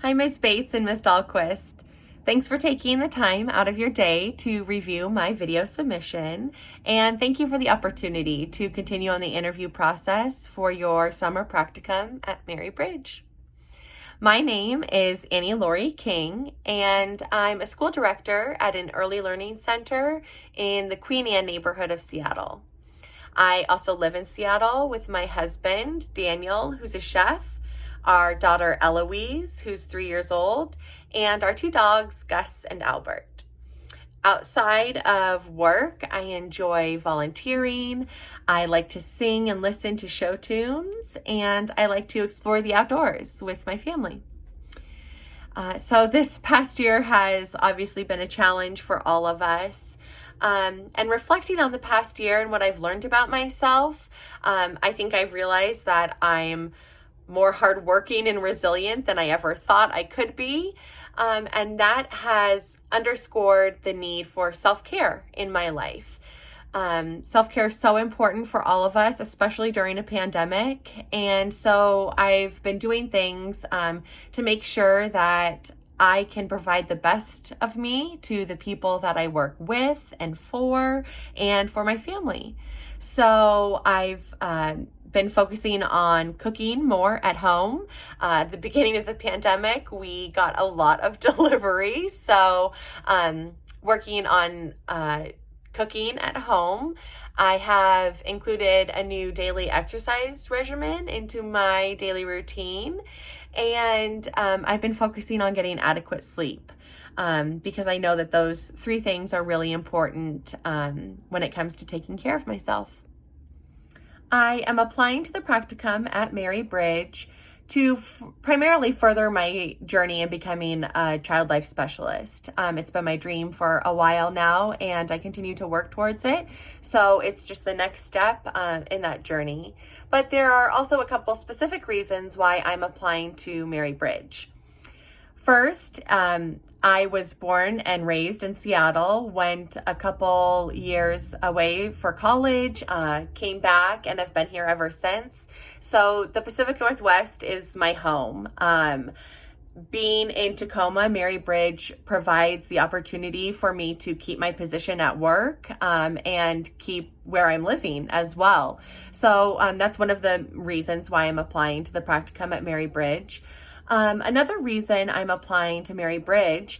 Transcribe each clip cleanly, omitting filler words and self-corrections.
Hi, Ms. Bates and Ms. Dahlquist. Thanks for taking the time out of your day to review my video submission, and thank you for the opportunity to continue on the interview process for your summer practicum at Mary Bridge. My name is Laurie King, and I'm a school director at an early learning center in the Queen Anne neighborhood of Seattle. I also live in Seattle with my husband, Daniel, who's a chef, our daughter, Eloise, who's 3 years old, and our 2 dogs, Gus and Albert. Outside of work, I enjoy volunteering. I like to sing and listen to show tunes, and I like to explore the outdoors with my family. So this past year has obviously been a challenge for all of us. And reflecting on the past year and what I've learned about myself, I think I've realized that I'm more hardworking and resilient than I ever thought I could be. And that has underscored the need for self-care in my life. Self-care is so important for all of us, especially during a pandemic. And so I've been doing things to make sure that I can provide the best of me to the people that I work with and for my family. So I've been focusing on cooking more at home. At the beginning of the pandemic, we got a lot of deliveries. So working on cooking at home. I have included a new daily exercise regimen into my daily routine. And I've been focusing on getting adequate sleep because I know that those 3 things are really important when it comes to taking care of myself. I am applying to the practicum at Mary Bridge to primarily further my journey in becoming a child life specialist. It's been my dream for a while now, and I continue to work towards it. So it's just the next step in that journey. But there are also a couple specific reasons why I'm applying to Mary Bridge. First, I was born and raised in Seattle, went a couple years away for college, came back, and have been here ever since. So the Pacific Northwest is my home. Being in Tacoma, Mary Bridge provides the opportunity for me to keep my position at work and keep where I'm living as well. So that's one of the reasons why I'm applying to the practicum at Mary Bridge. Another reason I'm applying to Mary Bridge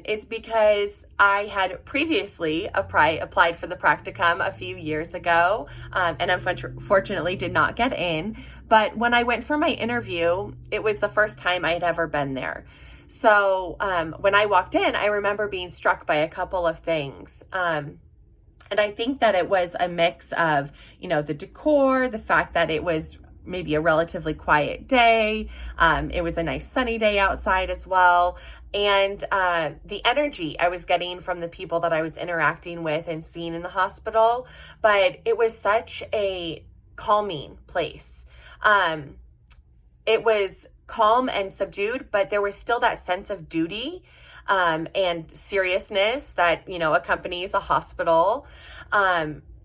is because I had previously applied for the practicum a few years ago and unfortunately did not get in. But when I went for my interview, it was the first time I had ever been there. So when I walked in, I remember being struck by a couple of things. And I think that it was a mix of, the decor, the fact that it was maybe a relatively quiet day. It was a nice sunny day outside as well. And the energy I was getting from the people that I was interacting with and seeing in the hospital. But it was such a calming place. It was calm and subdued, but there was still that sense of duty and seriousness that, accompanies a hospital.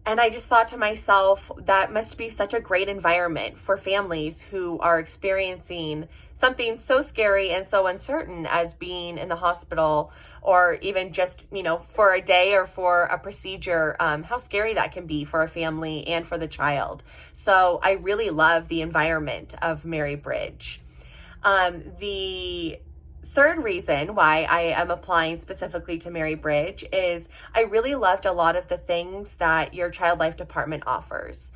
And I just thought to myself, that must be such a great environment for families who are experiencing something so scary and so uncertain as being in the hospital, or even just, for a day or for a procedure, how scary that can be for a family and for the child. So I really love the environment of Mary Bridge. The third reason why I am applying specifically to Mary Bridge is I really loved a lot of the things that your child life department offers.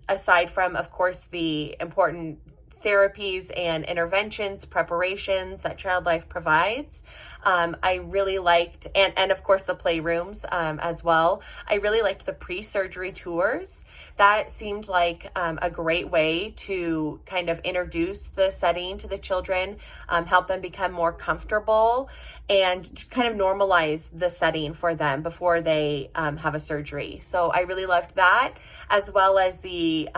Aside from, of course, the important therapies and interventions, preparations that Child Life provides. I really liked, and of course the playrooms as well. I really liked the pre-surgery tours. That seemed like a great way to kind of introduce the setting to the children, help them become more comfortable, and kind of normalize the setting for them before they have a surgery. So I really loved that, as well as the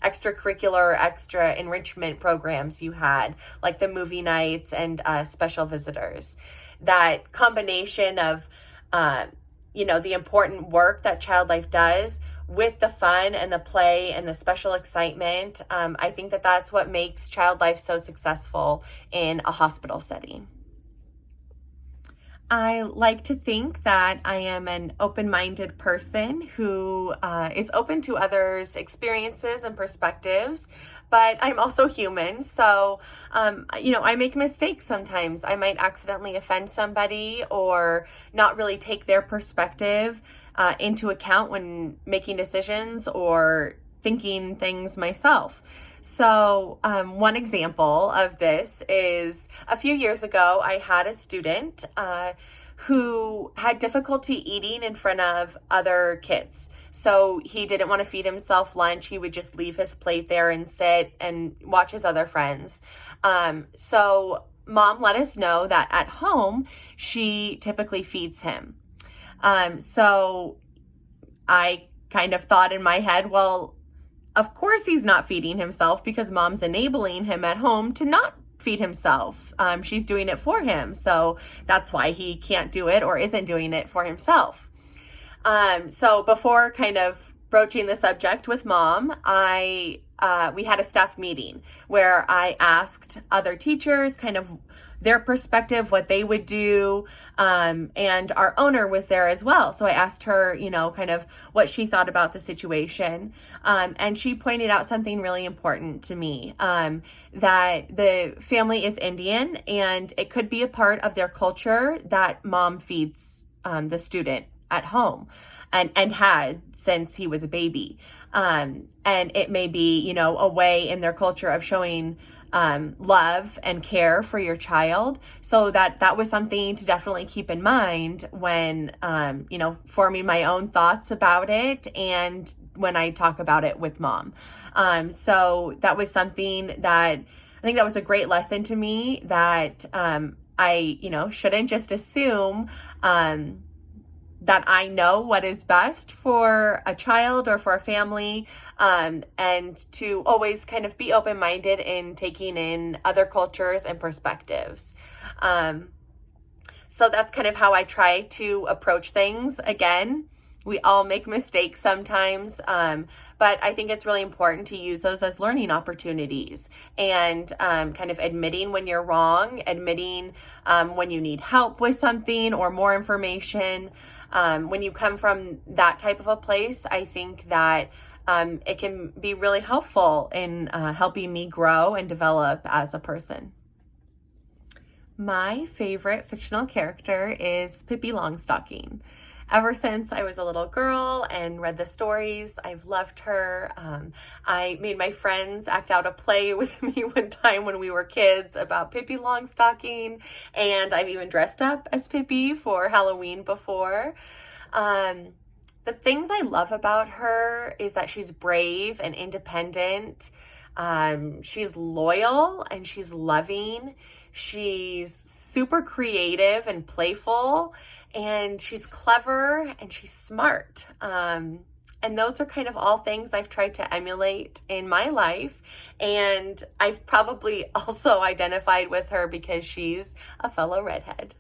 extracurricular, extra enrichment programs you had, like the movie nights and special visitors. That combination of, the important work that Child Life does with the fun and the play and the special excitement. I think that that's what makes child life so successful in a hospital setting. I like to think that I am an open-minded person who is open to others' experiences and perspectives, but I'm also human. So, I make mistakes sometimes. I might accidentally offend somebody or not really take their perspective into account when making decisions or thinking things myself. So, one example of this is a few years ago, I had a student who had difficulty eating in front of other kids. So, he didn't want to feed himself lunch. He would just leave his plate there and sit and watch his other friends. So, mom let us know that at home, she typically feeds him. So, I kind of thought in my head, well, of course he's not feeding himself because mom's enabling him at home to not feed himself. She's doing it for him. So that's why he can't do it or isn't doing it for himself. So before kind of broaching the subject with mom, we had a staff meeting where I asked other teachers kind of their perspective, what they would do. And our owner was there as well. So I asked her, kind of what she thought about the situation. And she pointed out something really important to me, that the family is Indian and it could be a part of their culture that mom feeds the student at home and had since he was a baby. And it may be, a way in their culture of showing love and care for your child. So that was something to definitely keep in mind when, forming my own thoughts about it and when I talk about it with mom. So that was something that I think that was a great lesson to me that, I, shouldn't just assume, that I know what is best for a child or for a family, and to always kind of be open-minded in taking in other cultures and perspectives. So that's kind of how I try to approach things. Again, we all make mistakes sometimes, but I think it's really important to use those as learning opportunities and kind of admitting when you're wrong, admitting when you need help with something or more information. When you come from that type of a place, I think that it can be really helpful in helping me grow and develop as a person. My favorite fictional character is Pippi Longstocking. Ever since I was a little girl and read the stories, I've loved her. I made my friends act out a play with me one time when we were kids about Pippi Longstocking, and I've even dressed up as Pippi for Halloween before. The things I love about her is that she's brave and independent. She's loyal and she's loving. She's super creative and playful. And she's clever and she's smart. And those are kind of all things I've tried to emulate in my life. And I've probably also identified with her because she's a fellow redhead.